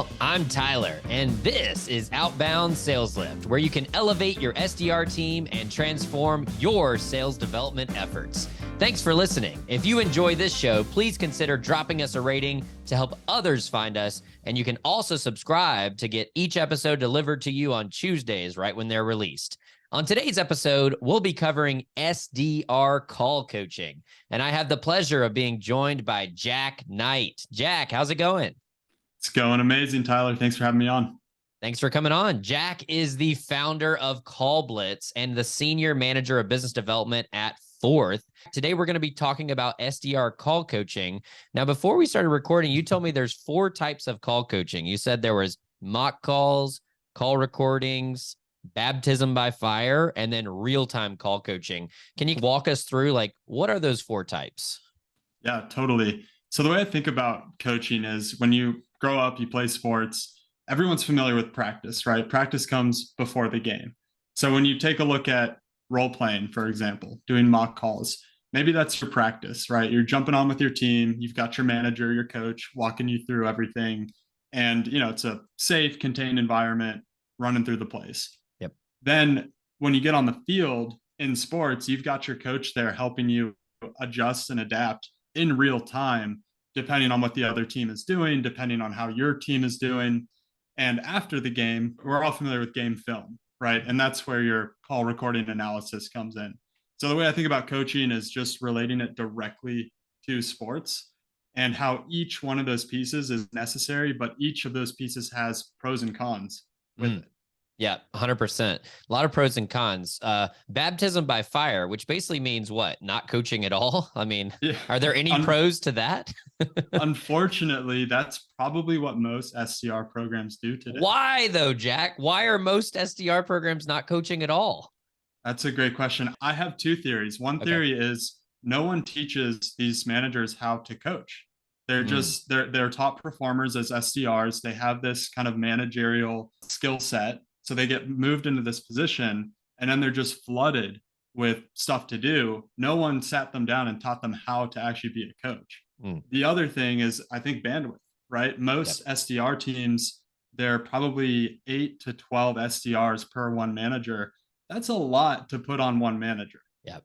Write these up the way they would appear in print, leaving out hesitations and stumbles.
y'all. I'm Tyler, and this is Outbound Sales Lift, where you can elevate your SDR team and transform your sales development efforts. Thanks for listening. If you enjoy this show, please consider dropping us a rating to help others find us, and you can also subscribe to get each episode delivered to you on Tuesdays, right when they're released. On today's episode, we'll be covering SDR Call Coaching, and I have the pleasure of being joined by Jack Knight. Jack, how's it going? It's going amazing, Tyler. Thanks for having me on. Thanks for coming on. Jack is the founder of CallBlitz and the senior manager of business development at Fourth. Today, we're going to be talking about SDR call coaching. Now, before we started recording, you told me there's 4 types of call coaching. You said there was mock calls, call recordings, baptism by fire, and then real-time call coaching. Can you walk us through, what are those 4 types? Yeah, totally. So the way I think about coaching is when you grow up, you play sports, everyone's familiar with practice, right? Practice comes before the game. So when you take a look at role playing, for example, doing mock calls, maybe that's your practice, right? You're jumping on with your team. You've got your manager, your coach walking you through everything. And, it's a safe, contained environment running through the plays. Yep. Then when you get on the field in sports, you've got your coach there helping you adjust and adapt in real time, depending on what the other team is doing, depending on how your team is doing. And after the game, we're all familiar with game film, right? And that's where your call recording analysis comes in. So the way I think about coaching is just relating it directly to sports and how each one of those pieces is necessary, but each of those pieces has pros and cons with it. Yeah, 100%. A lot of pros and cons. Baptism by fire, which basically means what? Not coaching at all? I mean, Yeah. Are there any pros to that? Unfortunately, that's probably what most SDR programs do today. Why though, Jack? Why are most SDR programs not coaching at all? That's a great question. I have 2 theories. One theory is no one teaches these managers how to coach. They're just, they're top performers as SDRs. They have this kind of managerial skill set. So they get moved into this position and then they're just flooded with stuff to do. No one sat them down and taught them how to actually be a coach. The other thing is, I think, bandwidth, right? Most SDR teams, they're probably 8 to 12 SDRs per one manager. That's a lot to put on one manager. Yep.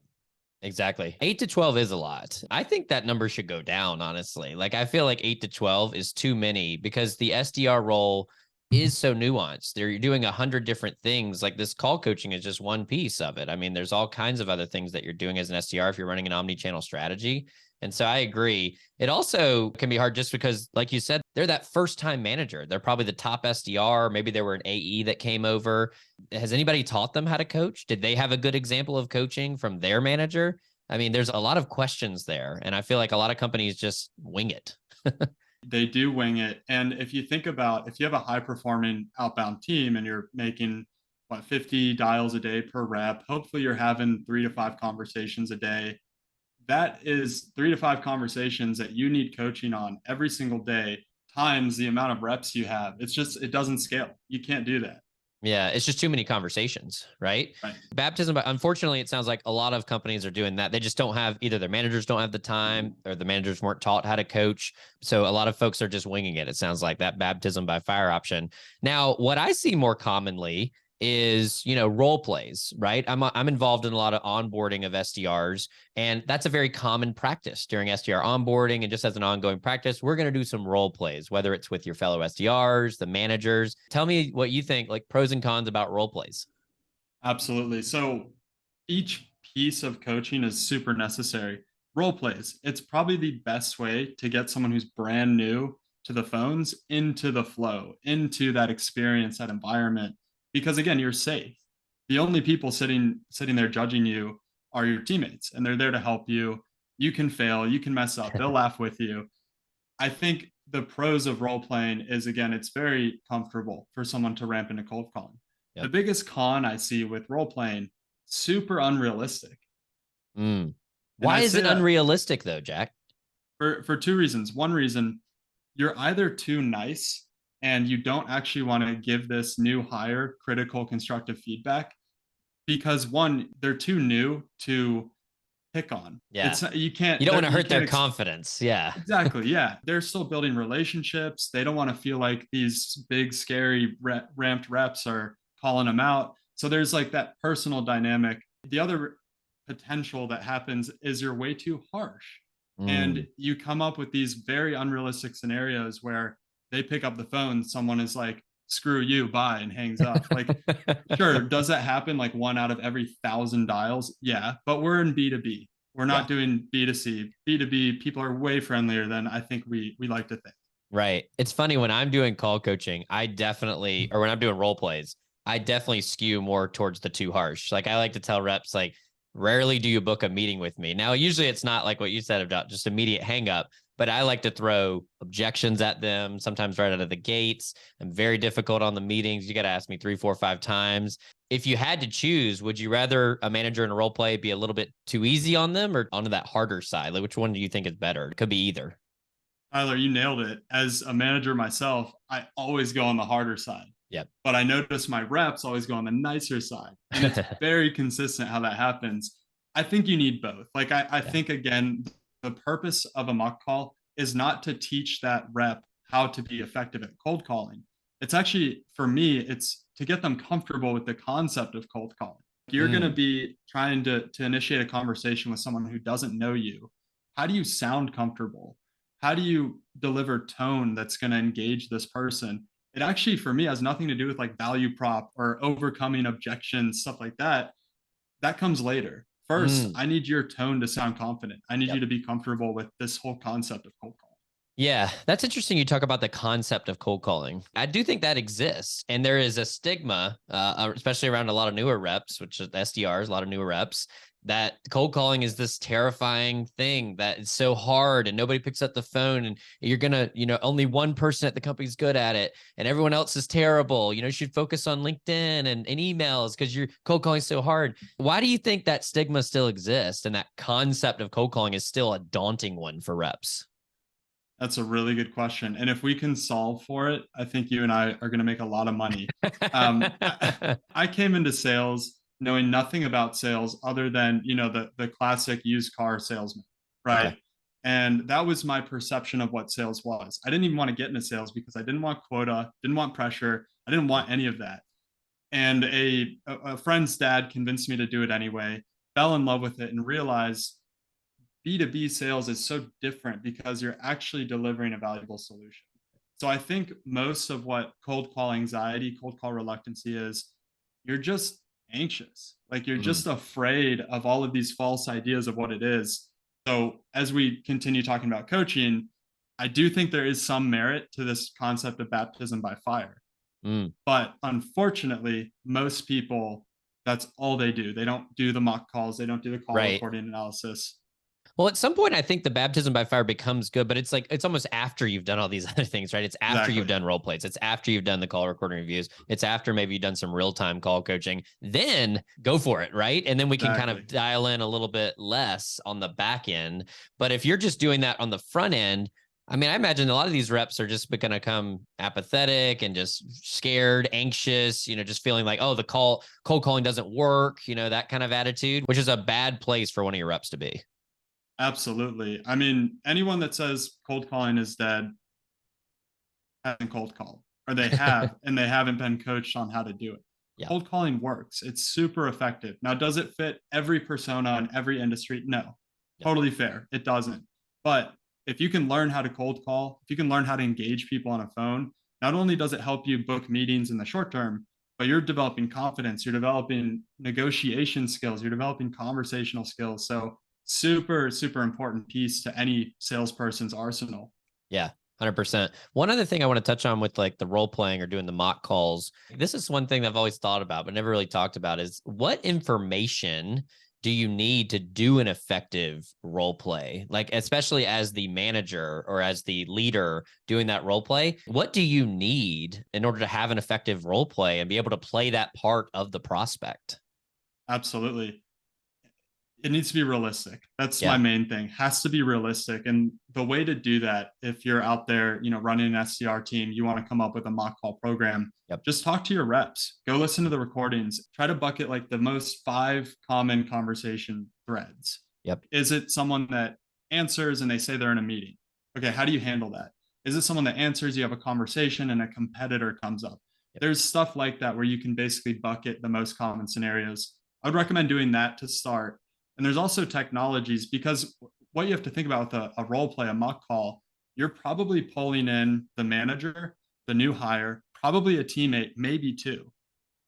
Exactly. 8 to 12 is a lot. I think that number should go down, honestly. I feel like 8 to 12 is too many because the SDR role is so nuanced. They're doing 100 different things. Like this call coaching is just one piece of it. I mean, there's all kinds of other things that you're doing as an SDR if you're running an omni-channel strategy. And so I agree. It also can be hard just because, like you said, they're that first-time manager. They're probably the top SDR. Maybe they were an AE that came over. Has anybody taught them how to coach? Did they have a good example of coaching from their manager? I mean, there's a lot of questions there. And I feel like a lot of companies just wing it. They do wing it. And if you think about, if you have a high performing outbound team and you're making 50 dials a day per rep, hopefully you're having 3 to 5 conversations a day. That is 3 to 5 conversations that you need coaching on every single day times the amount of reps you have. It's just, it doesn't scale. You can't do that. Yeah, it's just too many conversations, right? Baptism, but unfortunately, it sounds like a lot of companies are doing that. They just don't have, either their managers don't have the time or the managers weren't taught how to coach. So a lot of folks are just winging it. It sounds like that baptism by fire option. Now, what I see more commonly is, role plays, right? I'm involved in a lot of onboarding of SDRs, and that's a very common practice during SDR onboarding. And just as an ongoing practice, we're going to do some role plays, whether it's with your fellow SDRs, the managers. Tell me what you think, pros and cons about role plays. Absolutely. So each piece of coaching is super necessary. Role plays, it's probably the best way to get someone who's brand new to the phones into the flow, into that experience, that environment. Because again, you're safe. The only people sitting there judging you are your teammates, and they're there to help you. You can fail, you can mess up, they'll laugh with you. I think the pros of role playing is, again, it's very comfortable for someone to ramp into cold calling. Yep. The biggest con I see with role playing, super unrealistic. Why is it unrealistic though, Jack? For 2 reasons. One reason, you're either too nice and you don't actually want to give this new hire critical constructive feedback because, one, they're too new to pick on. Yeah. You can't, You don't want to you hurt their can't confidence. Yeah. exactly. Yeah. They're still building relationships. They don't want to feel like these big, scary, ramped reps are calling them out. So there's like that personal dynamic. The other potential that happens is you're way too harsh. And you come up with these very unrealistic scenarios where they pick up the phone, someone is like, screw you, bye, and hangs up. Like, sure, does that happen like 1 out of every 1,000 dials? Yeah. But we're in B2B. We're not doing B2C. B2B, people are way friendlier than I think we like to think. Right. It's funny when I'm doing call coaching, I definitely, or when I'm doing role plays, I definitely skew more towards the too harsh. Like I like to tell reps, like, rarely do you book a meeting with me. Now, usually it's not like what you said about just immediate hang up, but I like to throw objections at them, sometimes right out of the gates. I'm very difficult on the meetings. You got to ask me 3, 4, 5 times. If you had to choose, would you rather a manager in a role play be a little bit too easy on them or onto that harder side? Like, which one do you think is better? It could be either. Tyler, you nailed it. As a manager myself, I always go on the harder side. Yep. But I notice my reps always go on the nicer side. And it's very consistent how that happens. I think you need both. Like I think again, the purpose of a mock call is not to teach that rep how to be effective at cold calling. It's actually, for me, it's to get them comfortable with the concept of cold calling. You're going to be trying to initiate a conversation with someone who doesn't know you. How do you sound comfortable? How do you deliver tone that's going to engage this person? It actually, for me, has nothing to do with like value prop or overcoming objections, stuff like that. That comes later. First, I need your tone to sound confident. I need you to be comfortable with this whole concept of cold calling. Yeah, that's interesting. You talk about the concept of cold calling. I do think that exists. And there is a stigma, especially around a lot of newer reps, which is SDRs, a lot of newer reps, that cold calling is this terrifying thing that is so hard and nobody picks up the phone and you're going to, only one person at the company is good at it and everyone else is terrible. You should focus on LinkedIn and emails because your cold calling is so hard. Why do you think that stigma still exists and that concept of cold calling is still a daunting one for reps? That's a really good question. And if we can solve for it, I think you and I are going to make a lot of money. I came into sales knowing nothing about sales other than, the classic used car salesman, right? Okay. And that was my perception of what sales was. I didn't even want to get into sales because I didn't want quota, didn't want pressure. I didn't want any of that. And a friend's dad convinced me to do it anyway, fell in love with it and realized B2B sales is so different because you're actually delivering a valuable solution. So I think most of what cold call anxiety, cold call reluctancy is, you're just anxious. Like you're just afraid of all of these false ideas of what it is. So as we continue talking about coaching, I do think there is some merit to this concept of baptism by fire. But unfortunately, most people, that's all they do. They don't do the mock calls. They don't do the call recording analysis. Well, at some point, I think the baptism by fire becomes good, but it's like, it's almost after you've done all these other things, right? It's after you've done role plays. It's after you've done the call recording reviews. It's after maybe you've done some real-time call coaching, then go for it, right? And then we can kind of dial in a little bit less on the back end. But if you're just doing that on the front end, I mean, I imagine a lot of these reps are just going to come apathetic and just scared, anxious, just feeling like, oh, the cold calling doesn't work, that kind of attitude, which is a bad place for one of your reps to be. Absolutely. I mean, anyone that says cold calling is dead hasn't cold called, or they have, and they haven't been coached on how to do it. Yeah. Cold calling works. It's super effective. Now, does it fit every persona in every industry? No. Yeah. Totally fair. It doesn't. But if you can learn how to cold call, if you can learn how to engage people on a phone, not only does it help you book meetings in the short term, but you're developing confidence, you're developing negotiation skills, you're developing conversational skills. So super, super important piece to any salesperson's arsenal. Yeah, 100%. One other thing I want to touch on with like the role playing or doing the mock calls, this is one thing that I've always thought about, but never really talked about is what information do you need to do an effective role play? Like, especially as the manager or as the leader doing that role play, what do you need in order to have an effective role play and be able to play that part of the prospect? Absolutely. It needs to be realistic. That's my main thing. Has to be realistic. And the way to do that, if you're out there, running an SDR team, you want to come up with a mock call program, just talk to your reps, go listen to the recordings, try to bucket like the most 5 common conversation threads. Yep. Is it someone that answers and they say they're in a meeting? Okay, how do you handle that? Is it someone that answers, you have a conversation and a competitor comes up? Yep. There's stuff like that where you can basically bucket the most common scenarios. I would recommend doing that to start. And there's also technologies, because what you have to think about with a role play, a mock call, you're probably pulling in the manager, the new hire, probably a teammate, maybe two.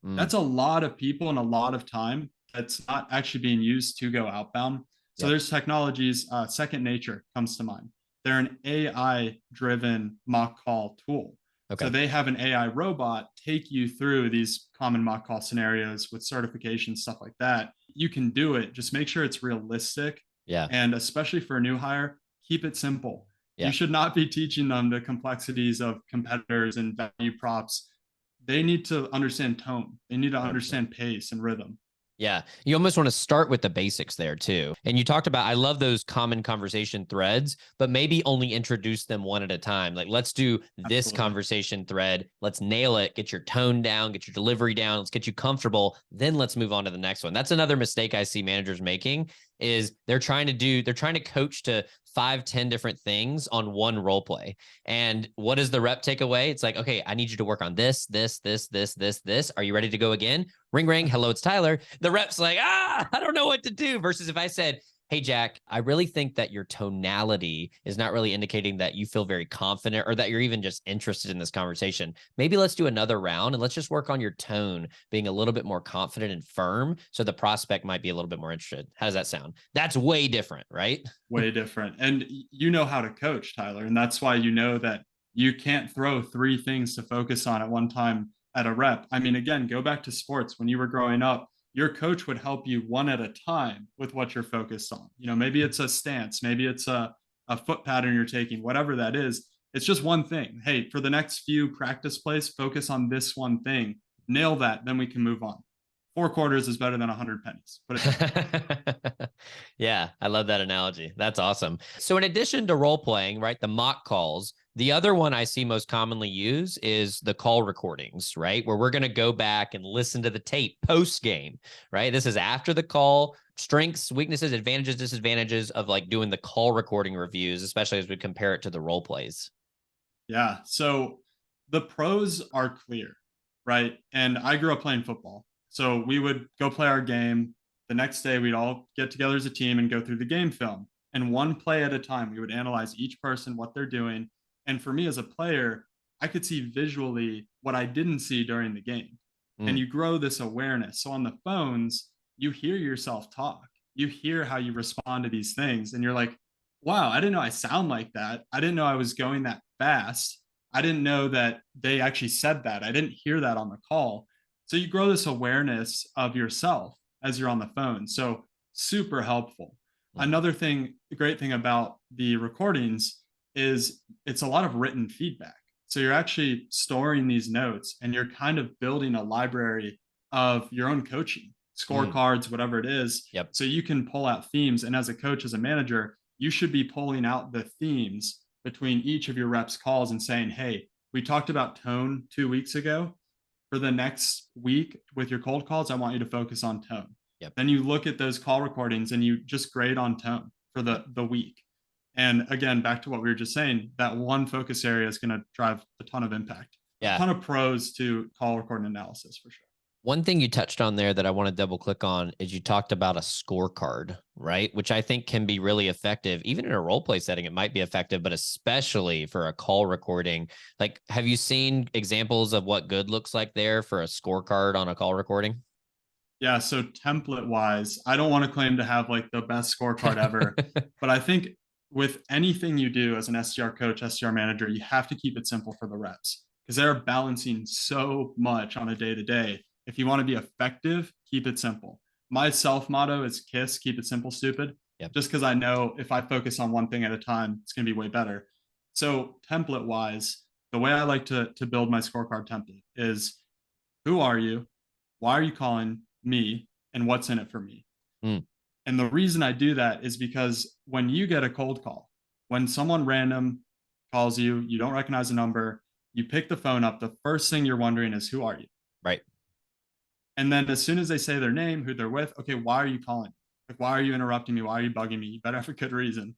Mm, That's a lot of people and a lot of time that's not actually being used to go outbound. So yep. there's technologies. Second Nature comes to mind. They're an AI driven mock call tool. So Okay. they have an AI robot take you through these common mock call scenarios with certification, stuff like that. You can do it. Just make sure it's realistic. Yeah. And especially for a new hire, keep it simple. You Yeah. should not be teaching them the complexities of competitors and value props. They need to understand tone. They need to 100%. understand pace and rhythm. Yeah. You almost want to start with the basics there too. And you talked about, I love those common conversation threads, but maybe only introduce them one at a time. Like, let's do this Absolutely. conversation thread. Let's nail it. Get your tone down, get your delivery down. Let's get you comfortable. Then let's move on to the next one. That's another mistake I see managers making is they're trying to coach to 5, 10 different things on one role play. And what does the rep take away? It's like, okay, I need you to work on this, this, this, this, this, this. Are you ready to go again? Ring, ring. Hello, it's Tyler. The rep's like, I don't know what to do. Versus if I said, hey, Jack, I really think that your tonality is not really indicating that you feel very confident or that you're even just interested in this conversation. Maybe let's do another round and let's just work on your tone being a little bit more confident and firm. So the prospect might be a little bit more interested. How does that sound? That's way different, right? Way different. And you know how to coach, Tyler. And that's why you know that you can't throw three things to focus on at one time at a rep. I mean, again, go back to sports. When you were growing up, your coach would help you one at a time with what you're focused on. You know, maybe it's a stance, maybe it's a foot pattern you're taking, whatever that is. It's just one thing. Hey, for the next few practice plays, focus on this one thing, nail that, then we can move on. 4 quarters is better than 100 pennies. Put it Yeah, I love that analogy. That's awesome. So in addition to role playing, right, the mock calls, the other one I see most commonly used is the call recordings, right? Where we're going to go back and listen to the tape post game, right? This is after the call, strengths, weaknesses, advantages, disadvantages of like doing the call recording reviews, especially as we compare it to the role plays. Yeah. So the pros are clear, right? And I grew up playing football. So we would go play our game. The next day, we'd all get together as a team and go through the game film. And one play at a time, we would analyze each person, what they're doing. And for me as a player, I could see visually what I didn't see during the game. And Mm, you grow this awareness. So on the phones, you hear yourself talk, you hear how you respond to these things. And you're like, wow, I didn't know I sound like that. I didn't know I was going that fast. I didn't know that they actually said that. I didn't hear that on the call. So you grow this awareness of yourself as you're on the phone. So super helpful. mm, Another thing, the great thing about the recordings is it's a lot of written feedback. So you're actually storing these notes and you're kind of building a library of your own coaching, mm. scorecards, whatever it is. Yep. So you can pull out themes. And as a coach, as a manager, you should be pulling out the themes between each of your reps' calls and saying, hey, we talked about tone 2 weeks ago. For the next week with your cold calls, I want you to focus on tone. Yep. Then you look at those call recordings and you just grade on tone for the week. And again, back to what we were just saying, that one focus area is going to drive a ton of impact, a Yeah. ton of pros to call recording analysis for sure. One thing you touched on there that I want to double click on is you talked about a scorecard, right? Which I think can be really effective. Even in a role play setting, it might be effective, but especially for a call recording. Like, have you seen examples of what good looks like there for a scorecard on a call recording? Yeah. So template wise, I don't want to claim to have like the best scorecard ever, but I think with anything you do as an SDR coach, SDR manager, you have to keep it simple for the reps because they're balancing so much on a day to day. If you want to be effective, keep it simple. My self motto is KISS, keep it simple, stupid. Yep. Just because I know if I focus on one thing at a time, it's going to be way better. So template wise, the way I like to build my scorecard template is who are you? Why are you calling me? And what's in it for me? Mm, And the reason I do that is because when you get a cold call, when someone random calls you, you don't recognize the number, you pick the phone up, the first thing you're wondering is, who are you? right. And then as soon as they say their name, who they're with, okay, why are you calling? Like, why are you interrupting me? Why are you bugging me? You better have a good reason.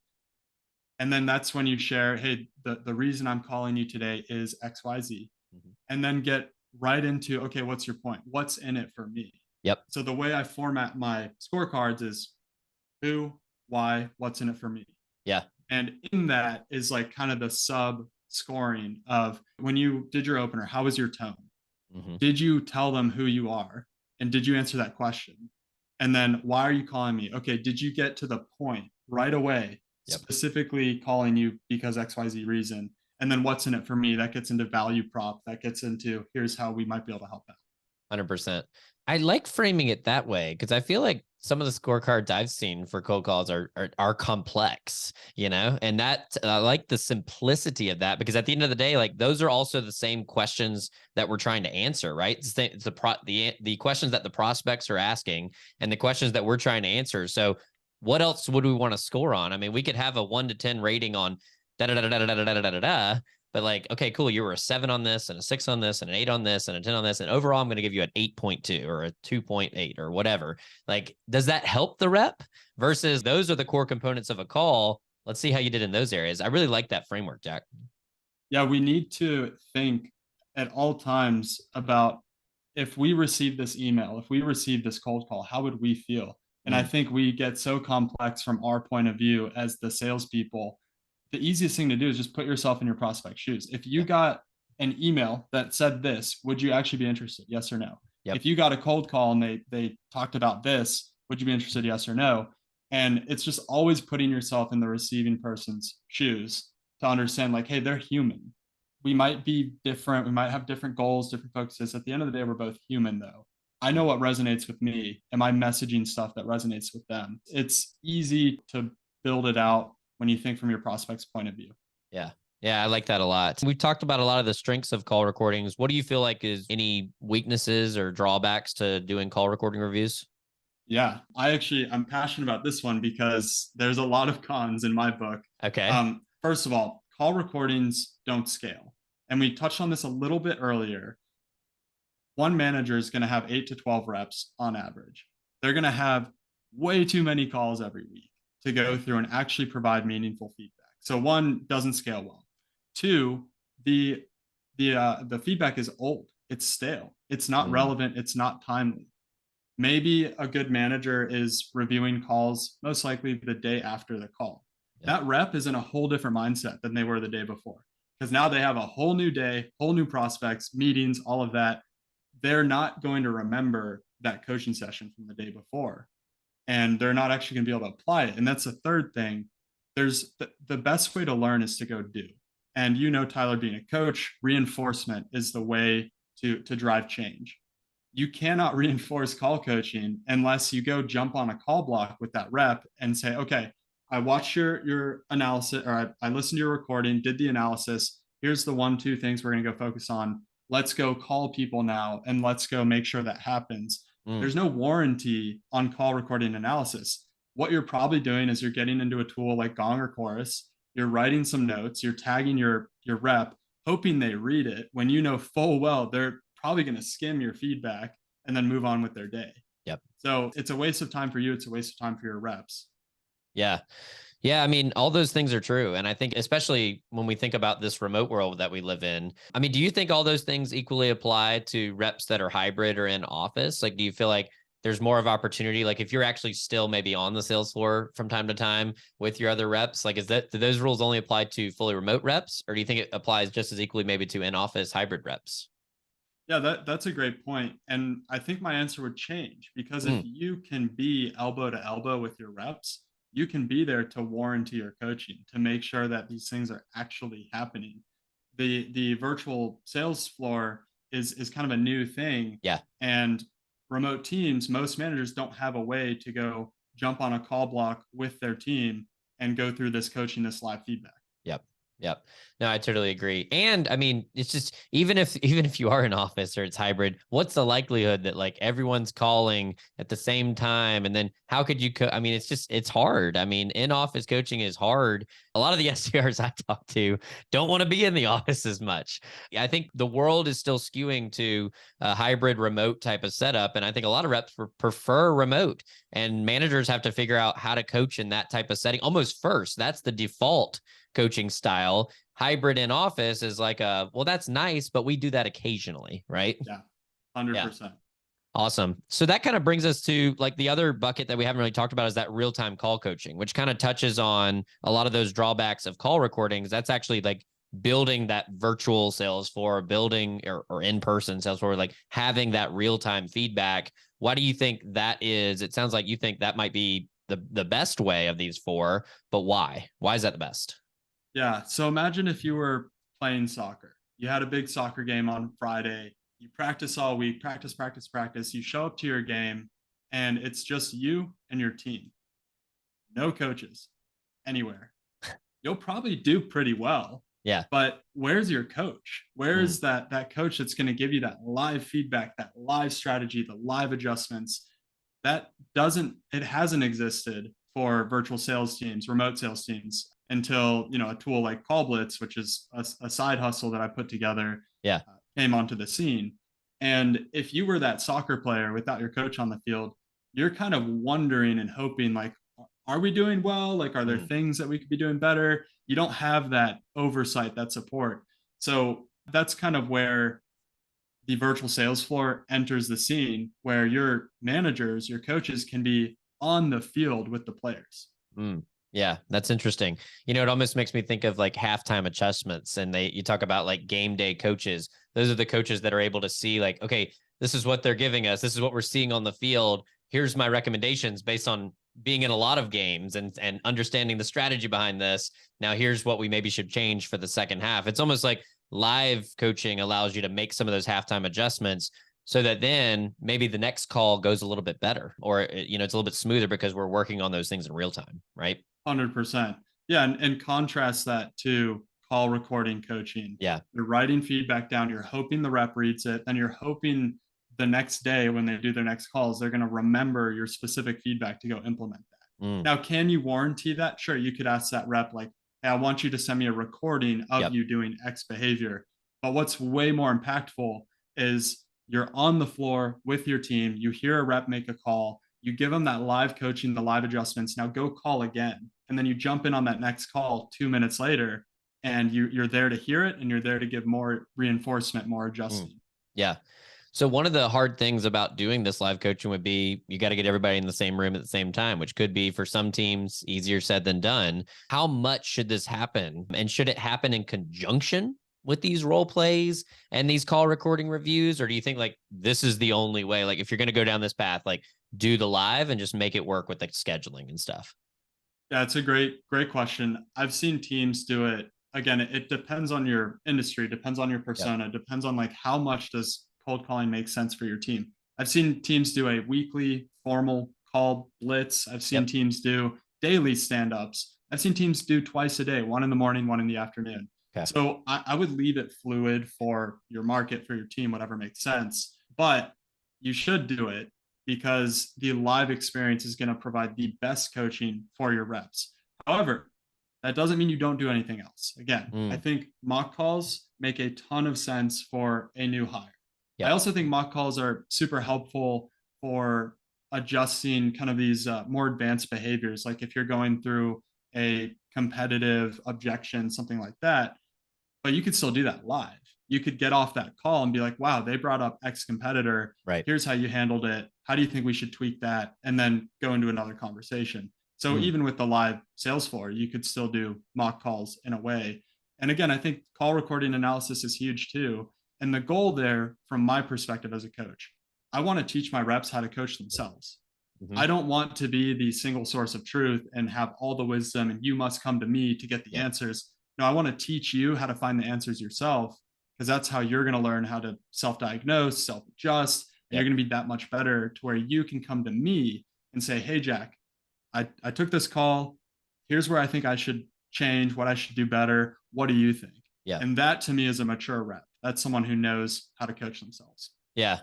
And then that's when you share, hey, the reason I'm calling you today is XYZ. Mhm. And then get right into, okay, what's your point? What's in it for me? Yep. So the way I format my scorecards is who, why, what's in it for me. Yeah. And in that is like kind of the sub scoring of when you did your opener, how was your tone? Hmm. Did you tell them who you are? And did you answer that question? And then why are you calling me? Okay, did you get to the point right away, Yep. specifically calling you because XYZ reason? And then what's in it for me? That gets into value prop, that gets into here's how we might be able to help out. 100%. I like framing it that way because I feel like some of the scorecards I've seen for cold calls are complex, and that I like the simplicity of that because at the end of the day, like those are also the same questions that we're trying to answer, right? It's the questions that the prospects are asking and the questions that we're trying to answer. So what else would we want to score on? I mean, we could have a 1 to 10 rating on da da da da da da da da da da. But like, okay, cool. You were a 7 on this and a 6 on this and an 8 on this and a 10 on this. And overall, I'm going to give you an 8.2 or a 2.8 or whatever. Like, does that help the rep versus those are the core components of a call? Let's see how you did in those areas. I really like that framework, Jack. Yeah, we need to think at all times about if we receive this email, if we receive this cold call, how would we feel? And I Mm, think we get so complex from our point of view as the salespeople. The easiest thing to do is just put yourself in your prospect's shoes. If you yeah. got an email that said this, would you actually be interested? Yes or no? Yep. If you got a cold call and they talked about this, would you be interested? Yes or no? And it's just always putting yourself in the receiving person's shoes to understand, like, hey, they're human. We might be different. We might have different goals, different focuses. At the end of the day, we're both human, though. I know what resonates with me. Am I messaging stuff that resonates with them? It's easy to build it out when you think from your prospect's point of view. Yeah. Yeah, I like that a lot. We've talked about a lot of the strengths of call recordings. What do you feel like is any weaknesses or drawbacks to doing call recording reviews? Yeah, I'm passionate about this one because there's a lot of cons in my book. Okay. First of all, call recordings don't scale. And we touched on this a little bit earlier. One manager is going to have 8 to 12 reps on average. They're going to have way too many calls every week to go through and actually provide meaningful feedback. So one, doesn't scale well. Two, the feedback is old. It's stale. It's not Mm, relevant. It's not timely. Maybe a good manager is reviewing calls most likely the day after the call. yep. That rep is in a whole different mindset than they were the day before because now they have a whole new day, whole new prospects, meetings, all of that. They're not going to remember that coaching session from the day before, and they're not actually going to be able to apply it. And that's the third thing. There's the best way to learn is to go do. And Tyler, being a coach, reinforcement is the way to drive change. You cannot reinforce call coaching unless you go jump on a call block with that rep and say, okay, I watched your analysis, or I listened to your recording, did the analysis. Here's the 1, 2 things we're going to go focus on. Let's go call people now and let's go make sure that happens. Mm, There's no warranty on call recording analysis. What you're probably doing is you're getting into a tool like Gong or Chorus. You're writing some notes, you're tagging your rep, hoping they read it when you know full well they're probably going to skim your feedback and then move on with their day. yep. So it's a waste of time for you. It's a waste of time for your reps. Yeah. Yeah, I mean, all those things are true. And I think especially when we think about this remote world that we live in, I mean, do you think all those things equally apply to reps that are hybrid or in office? Like, do you feel like there's more of opportunity? Like if you're actually still maybe on the sales floor from time to time with your other reps, like do those rules only apply to fully remote reps? Or do you think it applies just as equally maybe to in-office hybrid reps? Yeah, that's a great point. And I think my answer would change because if Mm, you can be elbow to elbow with your reps, you can be there to warranty your coaching to make sure that these things are actually happening. The virtual sales floor is kind of a new thing. yeah. And remote teams, most managers don't have a way to go jump on a call block with their team and go through this coaching, this live feedback. Yep. Yep. No, I totally agree. And I mean, it's just even if you are in office or it's hybrid, what's the likelihood that like everyone's calling at the same time? And then how could you I mean, it's hard. I mean, in office coaching is hard. A lot of the SDRs I talk to don't want to be in the office as much. I think the world is still skewing to a hybrid remote type of setup. And I think a lot of reps prefer remote, and managers have to figure out how to coach in that type of setting almost first. That's the default coaching style. Hybrid in office is like well, that's nice, but we do that occasionally, right? Yeah, Yeah. 100%. Awesome. So that kind of brings us to like the other bucket that we haven't really talked about is that real-time call coaching, which kind of touches on a lot of those drawbacks of call recordings. That's actually like building that virtual sales floor, building or in-person sales floor, like having that real-time feedback. Why do you think that is? It sounds like you think that might be the best way of these four, but why? Why is that the best? Yeah. So imagine if you were playing soccer. You had a big soccer game on Friday. You practice all week, practice, practice, practice. You show up to your game and it's just you and your team. No coaches anywhere. You'll probably do pretty well. Yeah. But where's your coach? Where's that coach that's going to give you that live feedback, that live strategy, the live adjustments? It hasn't existed for virtual sales teams, remote sales teams until, a tool like CallBlitz, which is a side hustle that I put together, Yeah. came onto the scene. And if you were that soccer player without your coach on the field, you're kind of wondering and hoping like, are we doing well? Like, are there things that we could be doing better? You don't have that oversight, that support. So that's kind of where the virtual sales floor enters the scene, where your managers, your coaches can be on the field with the players. Yeah, that's interesting. It almost makes me think of like halftime adjustments, and you talk about like game day coaches. Those are the coaches that are able to see like, okay, this is what they're giving us. This is what we're seeing on the field. Here's my recommendations based on being in a lot of games and understanding the strategy behind this. Now here's what we maybe should change for the second half. It's almost like live coaching allows you to make some of those halftime adjustments so that then maybe the next call goes a little bit better, or it's a little bit smoother because we're working on those things in real time, right? 100%. Yeah. And contrast that to call recording coaching. Yeah. You're writing feedback down. You're hoping the rep reads it. Then you're hoping the next day when they do their next calls, they're going to remember your specific feedback to go implement that. Now, can you warranty that? Sure. You could ask that rep, like, hey, I want you to send me a recording of you doing X behavior. But what's way more impactful is you're on the floor with your team. You hear a rep make a call. You give them that live coaching, the live adjustments. Now go call again. And then you jump in on that next call 2 minutes later, and you're there to hear it, and you're there to give more reinforcement, more adjusting. Yeah. So one of the hard things about doing this live coaching would be you got to get everybody in the same room at the same time, which could be for some teams easier said than done. How much should this happen? And should it happen in conjunction with these role plays and these call recording reviews? Or do you think like this is the only way? Like if you're going to go down this path, like do the live and just make it work with the scheduling and stuff? Yeah, it's a great question. I've seen teams do it. Again, it depends on your industry, depends on your persona, depends on like how much does cold calling make sense for your team. I've seen teams do a weekly formal call blitz. I've seen teams do daily stand-ups. I've seen teams do twice a day, one in the morning, one in the afternoon. Okay. So I would leave it fluid for your market, for your team, whatever makes sense. But you should do it because the live experience is going to provide the best coaching for your reps. However, that doesn't mean you don't do anything else. Again, I think mock calls make a ton of sense for a new hire. I also think mock calls are super helpful for adjusting kind of these more advanced behaviors. Like if you're going through a competitive objection, something like that, but you could still do that live. You could get off that call and be like, wow, they brought up X competitor. Right. Here's how you handled it. How do you think we should tweak that? And then go into another conversation. So even with the live sales floor, you could still do mock calls in a way. And again, I think call recording analysis is huge too. And the goal there, from my perspective as a coach, I want to teach my reps how to coach themselves. I don't want to be the single source of truth and have all the wisdom and you must come to me to get the answers. No, I want to teach you how to find the answers yourself, because that's how you're going to learn how to self-diagnose, self-adjust, and you're going to be that much better to where you can come to me and say, hey, Jack, I took this call. Here's where I think I should change, what I should do better. What do you think? Yeah. And that to me is a mature rep. That's someone who knows how to coach themselves. Yeah.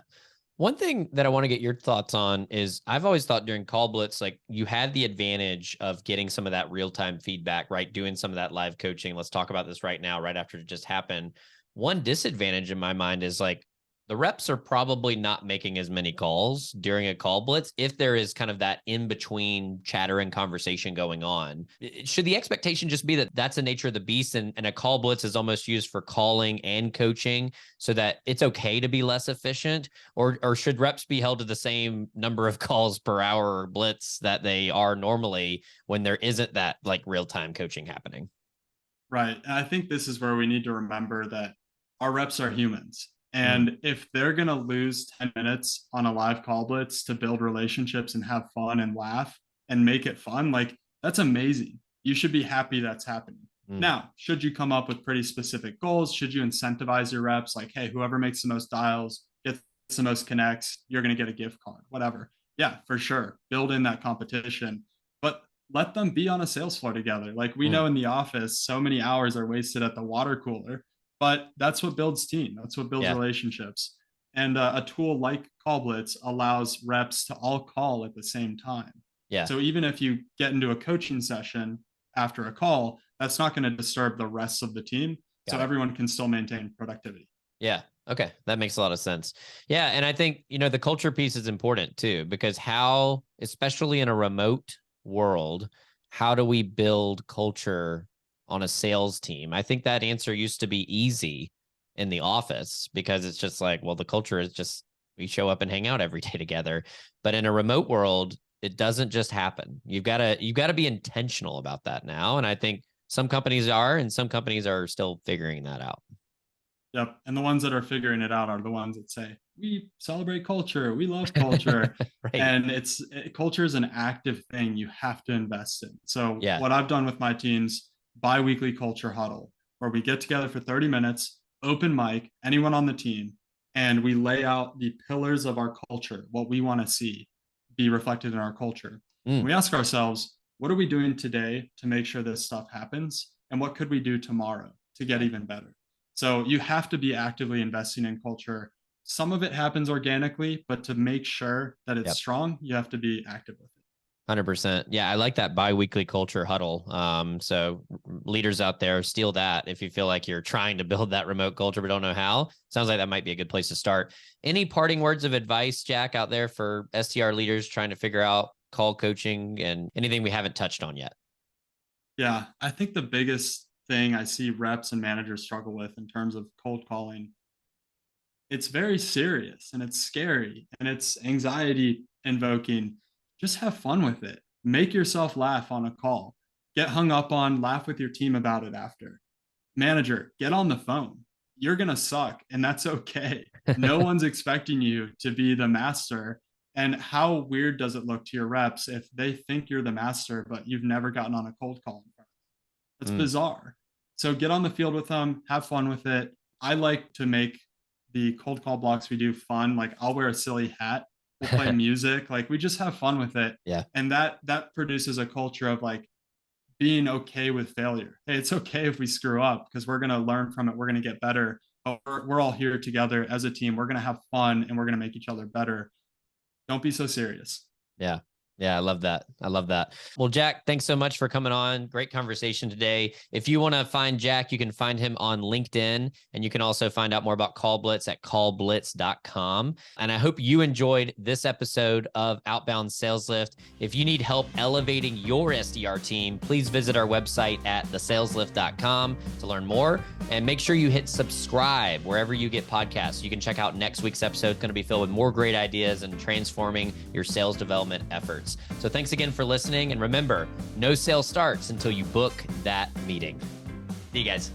One thing that I want to get your thoughts on is I've always thought during CallBlitz, like you had the advantage of getting some of that real-time feedback, right? Doing some of that live coaching. Let's talk about this right now, right after it just happened. One disadvantage in my mind is like the reps are probably not making as many calls during a CallBlitz if there is kind of that in-between chatter and conversation going on. Should the expectation just be that that's the nature of the beast and a CallBlitz is almost used for calling and coaching so that it's okay to be less efficient? Or should reps be held to the same number of calls per hour or blitz that they are normally when there isn't that like real-time coaching happening? Right. And I think this is where we need to remember that our reps are humans. And if they're going to lose 10 minutes on a live CallBlitz to build relationships and have fun and laugh and make it fun, like that's amazing. You should be happy that's happening. Now, should you come up with pretty specific goals? Should you incentivize your reps? Like, hey, whoever makes the most dials, gets the most connects, you're going to get a gift card, whatever. Yeah, for sure. Build in that competition, but let them be on a sales floor together. Like we know in the office, so many hours are wasted at the water cooler. But that's what builds team. That's what builds relationships. And a tool like CallBlitz allows reps to all call at the same time. Yeah. So even if you get into a coaching session after a call, that's not going to disturb the rest of the team. So everyone can still maintain productivity. Yeah. Okay. That makes a lot of sense. Yeah. And I think, the culture piece is important too, because how, especially in a remote world, how do we build culture on a sales team? I think that answer used to be easy in the office because it's just like, well, the culture is just, we show up and hang out every day together. But in a remote world, it doesn't just happen. You've got to be intentional about that now. And I think some companies are, and some companies are still figuring that out. Yep. And the ones that are figuring it out are the ones that say, we celebrate culture. We love culture. Right. And culture is an active thing you have to invest in. So what I've done with my teams, bi-weekly culture huddle, where we get together for 30 minutes, open mic, anyone on the team, and we lay out the pillars of our culture, what we want to see be reflected in our culture. We ask ourselves, what are we doing today to make sure this stuff happens? And what could we do tomorrow to get even better? So you have to be actively investing in culture. Some of it happens organically, but to make sure that it's strong, you have to be active with it. 100%. Yeah, I like that bi-weekly culture huddle. So leaders out there, steal that if you feel like you're trying to build that remote culture but don't know how. Sounds like that might be a good place to start. Any parting words of advice, Jack, out there for SDR leaders trying to figure out call coaching and anything we haven't touched on yet? Yeah, I think the biggest thing I see reps and managers struggle with in terms of cold calling, it's very serious and it's scary and it's anxiety invoking. Just have fun with it. Make yourself laugh on a call. Get hung up on, laugh with your team about it after. Manager, get on the phone. You're going to suck, and that's okay. No one's expecting you to be the master. And how weird does it look to your reps if they think you're the master, but you've never gotten on a cold call? That's bizarre. So get on the field with them, have fun with it. I like to make the cold call blocks we do fun. Like I'll wear a silly hat. We'll play music. Like we just have fun with it. Yeah. And that produces a culture of like being okay with failure. Hey, it's okay if we screw up because we're going to learn from it. We're going to get better. But we're all here together as a team. We're going to have fun and we're going to make each other better. Don't be so serious. Yeah. Yeah, I love that. I love that. Well, Jack, thanks so much for coming on. Great conversation today. If you want to find Jack, you can find him on LinkedIn, and you can also find out more about CallBlitz at callblitz.com. And I hope you enjoyed this episode of Outbound Sales Lift. If you need help elevating your SDR team, please visit our website at thesaleslift.com to learn more, and make sure you hit subscribe wherever you get podcasts. You can check out next week's episode. It's going to be filled with more great ideas and transforming your sales development efforts. So thanks again for listening. And remember, no sale starts until you book that meeting. See you guys.